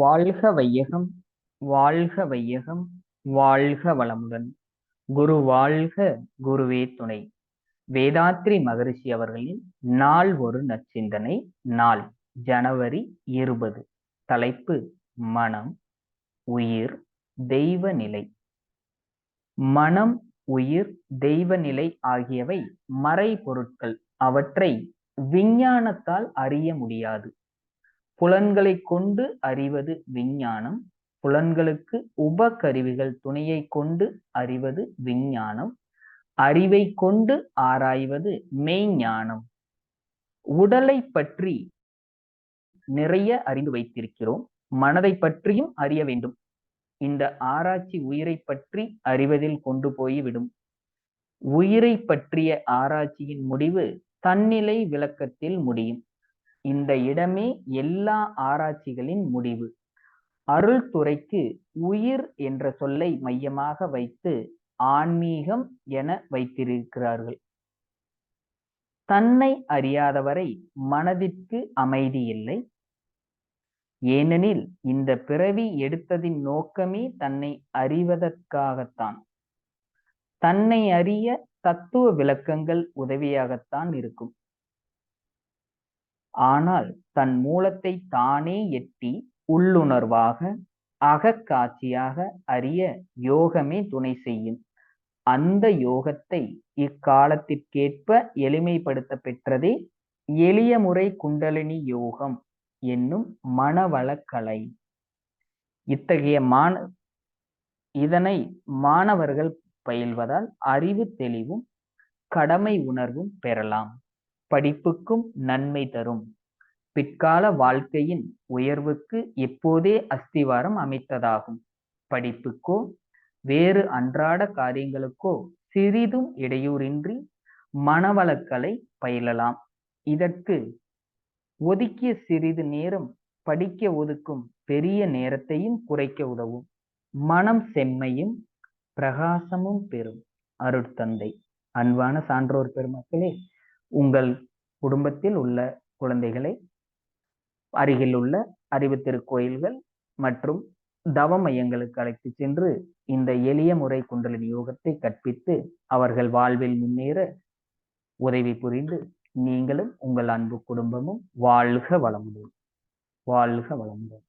வாழ்க வையகம், வாழ்க வையகம், வாழ்க வளமுடன். குரு வாழ்க, குருவே துணை. வேதாத்ரி மகரிஷி அவர்களின் நாள் ஒரு நற்சிந்தனை. நாள் ஜனவரி 20. தலைப்பு மனம், உயிர், தெய்வ நிலை. மனம், உயிர், தெய்வ நிலை ஆகியவை மறைபொருட்கள். அவற்றை விஞ்ஞானத்தால் அறிய முடியாது. புலன்களை கொண்டு அறிவது விஞ்ஞானம். புலன்களுக்கு உபகருவிகள் துணையை கொண்டு அறிவது விஞ்ஞானம். அறிவை கொண்டு ஆராய்வது மெய்ஞானம். உடலை பற்றி நிறைய அறிந்து வைத்திருக்கிறோம், மனதை பற்றியும் அறிய வேண்டும். இந்த ஆராய்ச்சி உயிரை பற்றி அறிவதில் கொண்டு போய்விடும். உயிரை பற்றிய ஆராய்ச்சியின் முடிவு தன்னிலை விளக்கத்தில் முடியும். இந்த இடமே எல்லா ஆராய்ச்சிகளின் முடிவு. அருள் துறைக்கு உயிர் என்ற சொல்லை மையமாக வைத்து ஆன்மீகம் என வைத்திருக்கிறார்கள். தன்னை அறியாதவரை மனதிற்கு அமைதி இல்லை. ஏனெனில் இந்த பிறவி எடுத்ததின் நோக்கமே தன்னை அறிவதற்காகத்தான். தன்னை அறிய தத்துவ விளக்கங்கள் உதவியாகத்தான் இருக்கும். ஆனால் தன் மூலத்தை தானே எட்டி உள்ளுணர்வாக அகக்காட்சியாக அறிய யோகமே துணை செய்யும். அந்த யோகத்தை இக்காலத்திற்கேற்ப எளிமைப்படுத்த பெற்றதே எளிய முறை குண்டலினி யோகம் என்னும் மனவளக்கலை. இத்தகைய இதனை மாணவர்கள் பயில்வதால் அறிவு தெளிவும் கடமை உணர்வும் பெறலாம். படிப்புக்கும் நன்மை தரும். பிற்கால வாழ்க்கையின் உயர்வுக்கு எப்போதே அஸ்திவாரம் அமைத்ததாகும். படிப்புக்கோ வேறு அன்றாட காரியங்களுக்கோ சிறிதும் இடையூறின்றி மனவளக்கலை பயிலலாம். இதற்கு ஒதுக்கிய சிறிது நேரம் படிக்க ஒதுக்கும் பெரிய நேரத்தையும் குறைக்க உதவும். மனம் செம்மையும் பிரகாசமும் பெறும். அருட்தந்தை. அன்பான சான்றோர் பெருமக்களே, உங்கள் குடும்பத்தில் உள்ள குழந்தைகளை அருகில் உள்ள அறிவு திருக்கோயில்கள் மற்றும் தவ மையங்களுக்கு அழைத்து சென்று இந்த எளிய முறை குண்டலினி யோகத்தை கற்பித்து அவர்கள் வாழ்வில் முன்னேற உதவி புரிந்து நீங்களும் உங்கள் அன்பு குடும்பமும் வாழ்க வளமுடன். வாழ்க வளமுடன்.